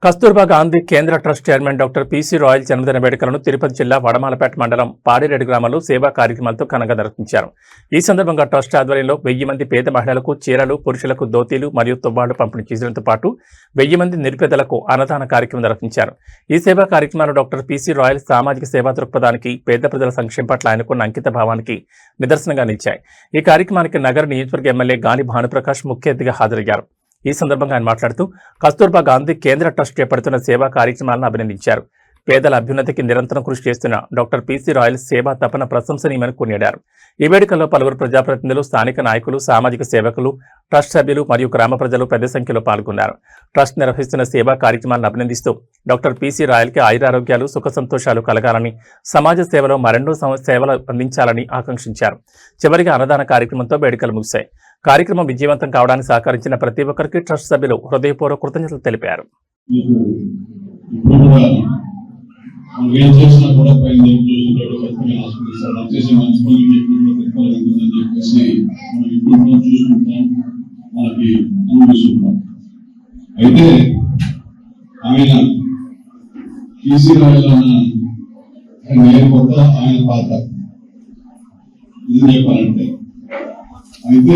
కస్తూర్బా గాంధీ కేంద్ర trust chairman doctor PC royal జన్మదిన వేడుకలను తిరుపతి జిల్లా వడమాలపేట మండలం పాడిరెడ్డి గ్రామంలో సేవా కార్యక్రమాలతో ఘనంగా నిర్వహించారు. ఈ సందర్భంగా ట్రస్ట్ ఆధ్వర్యంలో 1000 మంది పేద మహిళలకు చీరలు, పురుషులకు ధోతీలు మరియు తువ్వాళ్లు పంపిణీ చేయడంతో పాటు 1000 మంది నిరుపేదలకు అన్నదాన కార్యక్రమం నిర్వహించారు. ఈ సేవా కార్యక్రమాలు డాక్టర్ పీసీ రాయల్ సామాజిక సేవా దృక్పథానికి, పేద ప్రజల సంక్షేమం పట్ల ఆయనకున్న అంకిత భావానికి నిదర్శనంగా నిలిచాయి. ఈ కార్యక్రమానికి నగర నియోజకవర్గ ఎమ్మెల్యే గాలి భానుప్రకాష్ ముఖ్య అతిథిగా హాజరయ్యారు. ఈ సందర్భంగా ఆయన మాట్లాడుతూ కస్తూర్బా గాంధీ కేంద్ర ట్రస్ట్ చేపడుతున్న సేవా కార్యక్రమాలను అభినందించారు. పేదల అభ్యున్నతికి నిరంతరం కృషి చేస్తున్న డాక్టర్ పీసీ రాయల్ సేవా తపన ప్రశంసనీయమని కొనియాడారు. ఈ వేడుకల్లో పలువురు ప్రజాప్రతినిధులు, స్థానిక నాయకులు, సామాజిక సేవకులు, ట్రస్ట్ సభ్యులు మరియు గ్రామ ప్రజలు పెద్ద సంఖ్యలో పాల్గొన్నారు. ట్రస్ట్ నిర్వహిస్తున్న సేవా కార్యక్రమాలను అభినందిస్తూ డాక్టర్ పీసీ రాయల్కి ఆయురారోగ్యాలు, సుఖ సంతోషాలు కలగాలని, సమాజ సేవలో మరెన్నో సేవలు అందించాలని ఆకాంక్షించారు. చివరిగా అన్నదాన కార్యక్రమంతో వేడుకలు ముగిశాయి. కార్యక్రమం విజయవంతం కావడానికి సహకరించిన ప్రతి ఒక్కరికి ట్రస్ట్ సభ్యులు హృదయపూర్వక కృతజ్ఞతలు తెలిపారు. అయితే ఆయన పీసీ రాయల్ ఆయన కొత్త ఆయన పాత ఇది చెప్పాలంటే అయితే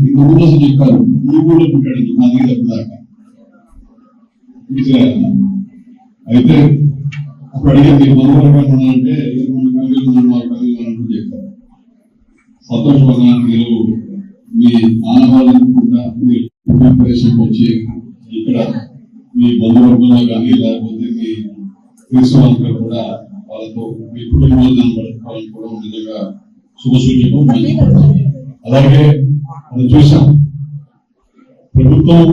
ఇంకొక రోజు చెప్పారు ఈ కూడా పుట్టాడు మా దగ్గర దాకా అయితే అప్పుడు అడిగే మీరు 100 రూపాయలు ఉన్నారంటే 20 చెప్పారు. సంతోషంగా మీరు మీ ఆనవాళ్ళు అనుకుంటా మీరు ప్రదేశంకి వచ్చి ఇక్కడ మీ బంధువర్గంలో కానీ లేకపోతే మీ తెలుసు వాళ్ళతో కూడా వాళ్ళతో మీ కుటుంబాలు కనబడుకోవాలని కూడా నిజంగా శుభసూచకం మంచి. అలాగే మనం చూసాం ప్రభుత్వం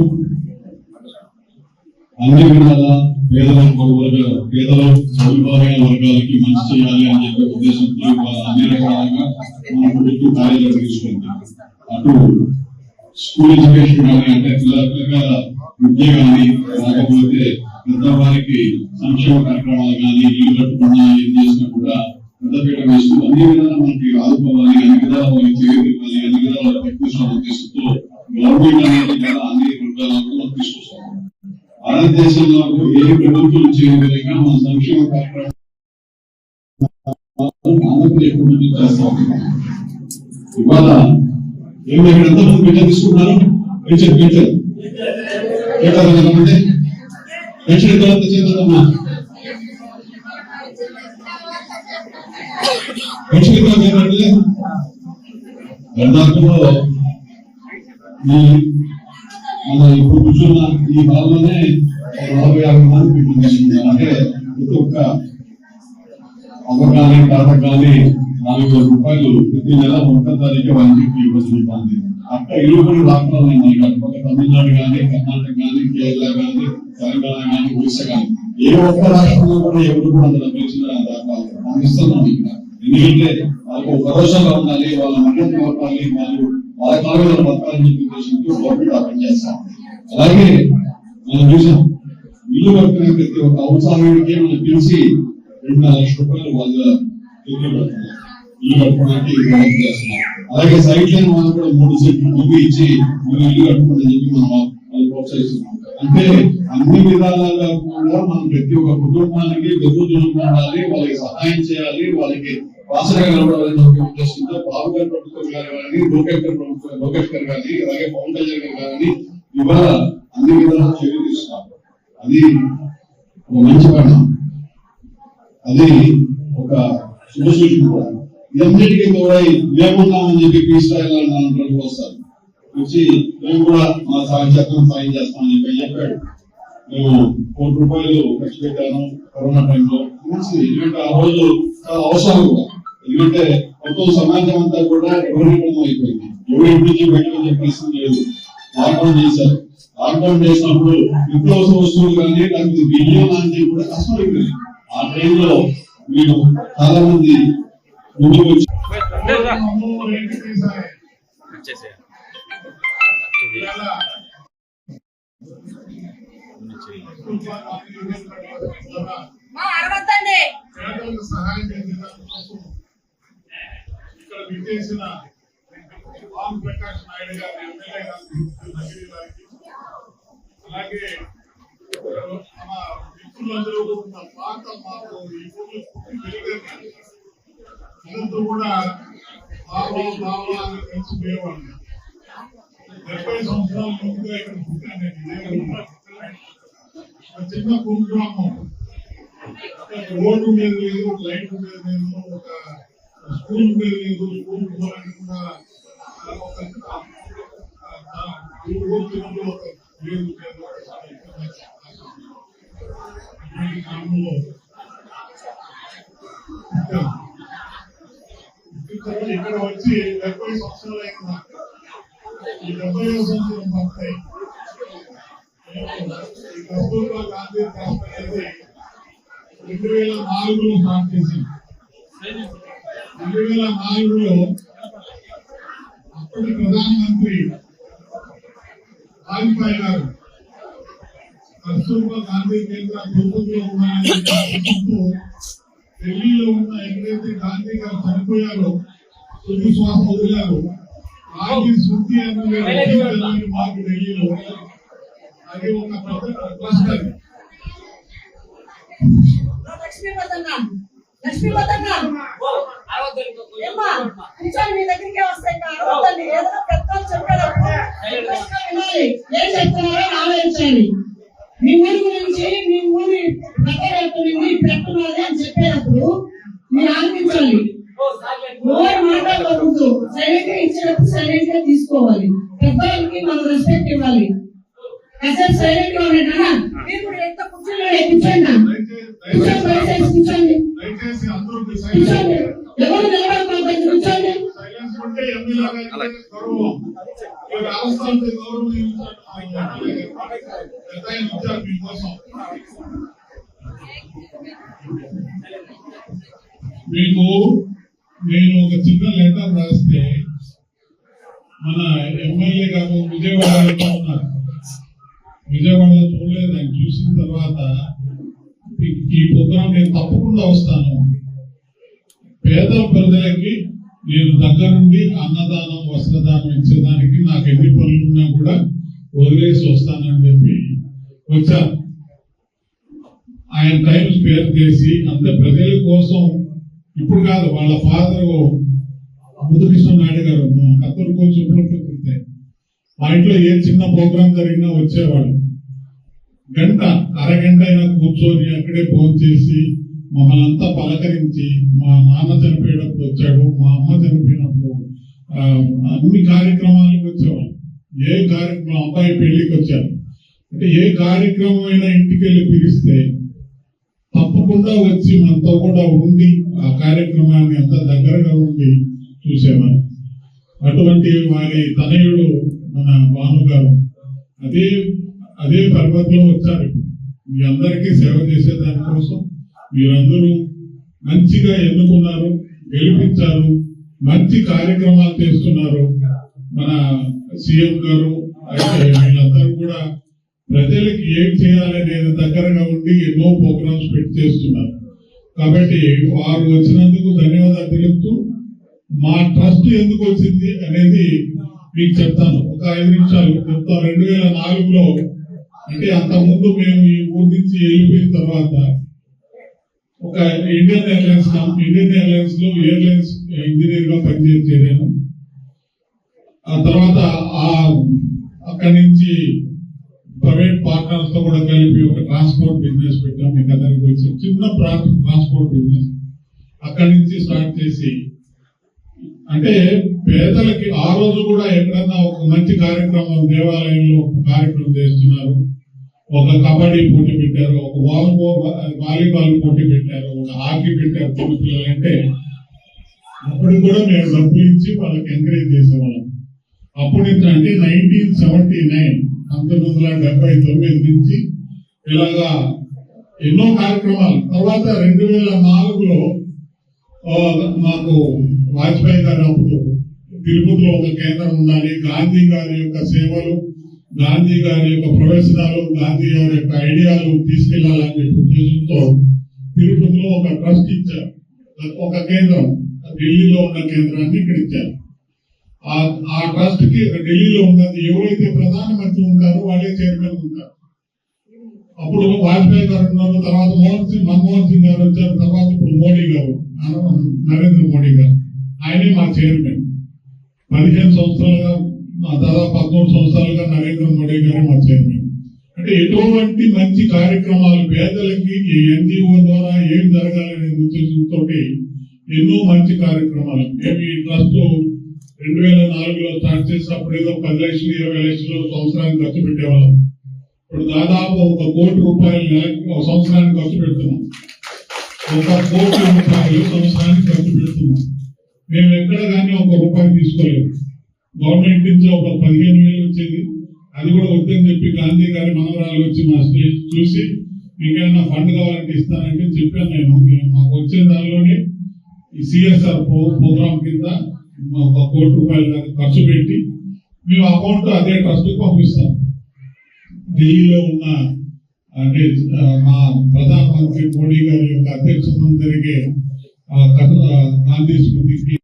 అన్ని విధాల పేదలు సౌకర్యమైన వర్గాలకి మంచి చేయాలి అని చెప్పే ఉద్దేశంతో అన్ని రకాలుగా మన ప్రభుత్వం కార్యాలయం తీసుకుంది. అటు స్కూల్ ఎడ్యుకేషన్ కానీ అంటే పిల్లల విద్య కానీ లేకపోతే పెద్దవారికి సంక్షేమ కార్యక్రమాలు కానీ ఇల్లు కట్టుకున్నా ఏం చేసినా కూడా పెద్దపీట వేస్తూ అన్ని విధాలు మనకి ఆదుకోవాలి, అన్ని విధాలు వాళ్ళకి చేయగలిగాలి, అన్ని విధాలు ప్రయత్నిస్తున్న ఉద్దేశంతో గవర్నమెంట్ అనేది కూడా అన్ని వర్గాలకు మనం తీసుకొస్తాం. భారతదేశంలో ఏ ప్రభుత్వం చేయని విధంగా మన సంక్షేమ కార్యక్రమం చేస్తాం. ఇవాళ ఏమి ఇక్కడ ఎంతమంది పెన్షన్ తీసుకుంటున్నారు? పెన్షన్ పెన్షన్ పెన్షన్ ఎంత చేద్దామా? పెన్షన్ ఏంటంటే కర్ణాటకలో మన ఇప్పుడు కూర్చున్న ఈ హాల్లోనే 40-50 మంది పెన్షన్ తీసుకుంటారు. అంటే ప్రతి ఒక్క అవ్వ కానీ తాత కానీ 4,000 రూపాయలు ప్రతి నెల 1వ తారీఖు వాళ్ళకి ఇవ్వబడుతుంది. అక్కడ ఇల్లు కొన్ని రాష్ట్రాలు ఉన్నాయి. అటుపక్క తమిళనాడు కానీ, కర్ణాటక కానీ, కేరళ కానీ, తెలంగాణ కానీ, ఒడిశా కానీ ఏ ఒక్క రాష్ట్రంలో కూడా ఎవరు కూడా అంత డబ్బులు అందిస్తున్నాం ఇక్కడ. ఎందుకంటే వాళ్ళకు భరోసాగా ఉండాలి, వాళ్ళ మర్యాద ఇవ్వాలి, వాళ్ళ కాలంలో బతకాలని ఉద్దేశంతో గవర్నమెంట్ అర్థం చేస్తాం. అలాగే మనం చూసాం ఇల్లు కట్టుకునే ప్రతి ఒక్క అవసరానికి మనం పిలిచి 2-4 లక్షల రూపాయలు వాళ్ళ ఇల్లు కట్టుకోవడానికి ప్రయత్నం చేస్తున్నాం. అలాగే సైట్ లైన్ వాళ్ళు కూడా 3 సెంట్లు భూమి ఇచ్చి మనం ఇల్లు కట్టుకోవాలని చెప్పి మనం వాళ్ళు ప్రోత్సహిస్తున్నాం. అంటే అన్ని విధాలుగా కూడా మనం ప్రతి ఒక్క కుటుంబానికి వెతుకుతూనే ఉండాలి, వాళ్ళకి సహాయం చేయాలి, వాళ్ళకి వాసనగా కలవాలని ఉద్దేశంతో బాబు గారి ప్రభుత్వం గారు కానీ, లోకేష్ గారు కానీ, అలాగే పవన్ కళ్యాణ్ గారు కానీ ఇవాళ అన్ని విధాలుగా చర్య తీసుకున్నారు. అది ఒక మంచి పరిణామం, అది ఒక శుభసూచన కూడా. ఇదన్నిటికీ కూడా మేమున్నామని చెప్పి పీస్తాయిలు వస్తారు వచ్చి మేము కూడా మా సాయం చేస్తామని చెప్పాడు. మేము 1 కోటి రూపాయలు ఖర్చు పెట్టాను కరోనా టైంలో. మంచిది, ఎందుకంటే ఆ రోజు చాలా అవసరం కూడా. ఎందుకంటే మొత్తం సమాజం అంతా కూడా ఎవరికం అయిపోయింది, ఎవరి ఇంటికి బయటకు పరిస్థితి లేదు. లాక్డౌన్ చేశారు. లాక్డౌన్ చేసినప్పుడు నిత్యావసర వస్తువులు కానీ లేకపోతే బియ్యం లాంటివి కూడా కష్టమైపోయింది. ఆ టైంలో మీరు చాలా మంది ముందుకు వచ్చి సహాయం ఇక్కడ విచ్చేసిన భానుప్రకాష్ నాయుడు గారి ఎమ్మెల్యే గారికి, అలాగే మన రైతులందరూ ఉన్న పాత మాకు ఈ ఊళ్ళో పెరిగారు. అందరూ కూడా బాగా కలిసిపోయేవాళ్ళు. 70 సంవత్సరాల ముందుగా ఇక్కడ పుట్టాను. చిన్న కుగ్రామం, రోడ్డు ఉండేది లేదు, లైట్ ఉండేది లేదు, ఒక స్కూల్ ఉండేది లేదు. స్కూల్ పోవాలని కూడా గ్రామంలో ఇక్కడ వచ్చి 70 సంవత్సరాలు అయిన ఈ 70వ సంవత్సరం పడతాయి. ఈ కస్తూర్బా గాంధీ ట్రస్ట్ అనేది 2004లో స్టార్ట్ చేసింది. 2004లో అప్పటి ప్రధానమంత్రి వాజ్పేయి గారు కస్తూర్బా గాంధీ కేంద్ర గుర్తులో ఉన్నాయని ఢిల్లీలో ఉన్న ఎక్కడైతే గాంధీ గారు చనిపోయారో తుది శ్వాస వదిలారు. గాంధీ స్మృతి అనే మాకు ఢిల్లీలో అది ఒక పెద్ద ట్రస్ట్. అది మీ దగ్గరికి వస్తే ఏదో పెద్దలు చెప్పేటప్పుడు ఏం చెప్తున్నారో ఆలోచించాలి. మీ ఊరి గురించి, మీ ఊరి పెట్టున్నది అని చెప్పేటప్పుడు మీరు ఆలోచించాలి. ఓవర్ మాట్లాడకూడదు. సైలెంట్ గా ఇచ్చినప్పుడు సైలెంట్ గా తీసుకోవాలి. పెద్దలకి మనం రెస్పెక్ట్ ఇవ్వాలి. అసలు సైలెంట్ గా ఉండేనా మీరు కూడా ఎంత కూర్చోండి, కూర్చోండి, కూర్చోండి. ఎవరు నిలబడకపోతే కూర్చోండి. మీకు నేను ఒక చిన్న లెటర్ రాస్తే మన ఎమ్మెల్యే గారు విజయవాడలో ఉన్నారు. విజయవాడలో చూడలేదు. ఆయన చూసిన తర్వాత ఈ ప్రోగ్రాం నేను తప్పకుండా వస్తాను. పేద ప్రజలకి నేను దగ్గరుండి అన్నదానం, వస్త్రదానం ఇచ్చేదానికి నాకు ఎన్ని పనులున్నా కూడా వదిలేసి వస్తానని చెప్పి వచ్చాను. ఆయన టైం స్పేర్ చేసి అంతే ప్రజల కోసం. ఇప్పుడు కాదు, వాళ్ళ ఫాదర్ ముదుకృష్ణ నాయుడు గారు కత్తూరుకు సుప్రీంకోర్టు మా ఇంట్లో ఏ చిన్న ప్రోగ్రాం జరిగినా వచ్చేవాడు. గంట అరగంట అయినా కూర్చొని అక్కడే ఫోన్ చేసి మమ్మల్ని అంతా పలకరించి, మా నాన్న చనిపోయేటప్పుడు వచ్చాడు, మా అమ్మ చనిపోయినప్పుడు అన్ని కార్యక్రమాలకు వచ్చేవాడు. ఏ కార్యక్రమం, అబ్బాయి పెళ్లికి వచ్చారు అంటే ఏ కార్యక్రమం అయినా ఇంటికి వెళ్ళి పిలిస్తే తప్పకుండా వచ్చి మనతో కూడా ఉండి ఆ కార్యక్రమాన్ని అంత దగ్గరగా ఉండి చూసేవారు. అటువంటి వారి తనయుడు మన భాను గారు అదే పర్వతంలో వచ్చారు. మీ అందరికీ సేవ చేసే దానికోసం మీరందరూ మంచిగా ఎన్నుకున్నారు, గెలిపించారు, మంచి కార్యక్రమాలు చేస్తున్నారు. మన సీఎం గారు అయితే వీళ్ళందరూ కూడా ప్రజలకి ఏం చేయాలనేది దగ్గరగా ఉండి ఎన్నో ప్రోగ్రామ్స్ పెట్టి చేస్తున్నారు. కాబట్టి వారు వచ్చినందుకు ధన్యవాదాలు తెలుపుతూ మా ట్రస్ట్ ఎందుకు వచ్చింది అనేది మీకు చెప్తాను. ఒక 5 నిమిషాలు చెప్తాను. 2004లో అంటే అంతకుముందు మేము ఈ ఊరి నుంచి వెళ్ళిపోయిన తర్వాత ఒక ఇండియన్ ఎయిర్లైన్స్ లో ఎయిర్లైన్స్ ఇంజనీర్ గా పనిచేసాను. ఆ తర్వాత అక్కడి నుంచి ప్రైవేట్ పార్ట్నర్స్ తో కూడా కలిపి ఒక ట్రాన్స్పోర్ట్ బిజినెస్ పెట్టాం. మీకు అందరికి వచ్చి చిన్న ట్రాన్స్పోర్ట్ బిజినెస్ అక్కడి నుంచి స్టార్ట్ చేసి, అంటే పేదలకి ఆ రోజు కూడా ఎక్కడన్నా ఒక మంచి కార్యక్రమం, దేవాలయంలో ఒక కార్యక్రమం చేస్తున్నారు. ఒక కబడ్డీ పోటీ పెట్టారు, ఒక వాలీబాల్ పోటీ పెట్టారు, ఒక హాకీ పెట్టారు చిన్నపిల్లలు. అంటే అప్పుడు కూడా మేము డబ్బులు ఇచ్చి వాళ్ళకి ఎంకరేజ్ చేసేవాళ్ళం. అప్పుడు అంటే 1979 1979 నుంచి ఇలాగా ఎన్నో కార్యక్రమాలు. తర్వాత 2004లో మాకు వాజ్పేయి గారు అప్పుడు తిరుపతిలో ఒక కేంద్రం ఉండాలి, గాంధీ గారి యొక్క సేవలు, గాంధీ గారి యొక్క ప్రవేశనాలు, గాంధీ గారి యొక్క ఐడియాలు తీసుకెళ్లాలనే ఉద్దేశంతో తిరుపతిలో ఒక ట్రస్ట్ ఇచ్చారు. ఒక కేంద్రం, ఢిల్లీలో ఉన్న కేంద్రాన్ని ఇక్కడ ఇచ్చారు. ఆ ట్రస్ట్ కి ఢిల్లీలో ఉన్నది ఎవరైతే ప్రధానమంత్రి ఉంటారో వాళ్ళే చైర్మన్ ఉంటారు. అప్పుడు వాజ్పేయి గారు ఉన్నారు, తర్వాత మన్మోహన్ సింగ్ గారు వచ్చారు, తర్వాత ఇప్పుడు మోడీ గారు, నరేంద్ర మోడీ గారు, ఆయనే మా చైర్మన్. 15 సంవత్సరాలుగా, దాదాపు 13 సంవత్సరాలుగా నరేంద్ర మోడీ గారే మా చైర్మన్. అంటే ఎటువంటి మంచి కార్యక్రమాలు పేదలకి ఈ ఎన్జిఓ ద్వారా ఏం జరగాలనే ఉద్దేశంతో ఎన్నో మంచి కార్యక్రమాలు. మేము ఈ ట్రస్ట్ 2004లో స్టార్ట్ చేసినప్పుడు ఏదో 10 లక్షలు 20 లక్షలు సంవత్సరానికి ఖర్చు పెట్టేవాళ్ళం. ఇప్పుడు దాదాపు 1 కోటి రూపాయలు నెలకి ఒక సంవత్సరానికి ఖర్చు పెడుతున్నాం. 1 కోటి రూపాయలు సంవత్సరానికి ఖర్చు పెడుతున్నాం. మేము ఎక్కడ కానీ 1 రూపాయి తీసుకోలేదు. గవర్నమెంట్ నుంచి ఒక 15,000 వచ్చేది, అది కూడా వద్దని చెప్పి గాంధీ గారి మనవరాలు వచ్చి మా స్టేజ్ చూసి మీకేమైనా ఫండ్ కావాలంటే ఇస్తానంటే చెప్పాను. నేను మాకు వచ్చే దానిలోనే ఈ సిఎస్ఆర్ ప్రోగ్రామ్ కింద 1 కోటి రూపాయల దాకా ఖర్చు పెట్టి మేము అకౌంట్ అదే ట్రస్ట్ పంపిస్తాం. ఢిల్లీలో ఉన్న అంటే మా ప్రధానమంత్రి మోడీ గారి యొక్క అధ్యక్షతన జరిగే గాంధీ స్మృతికి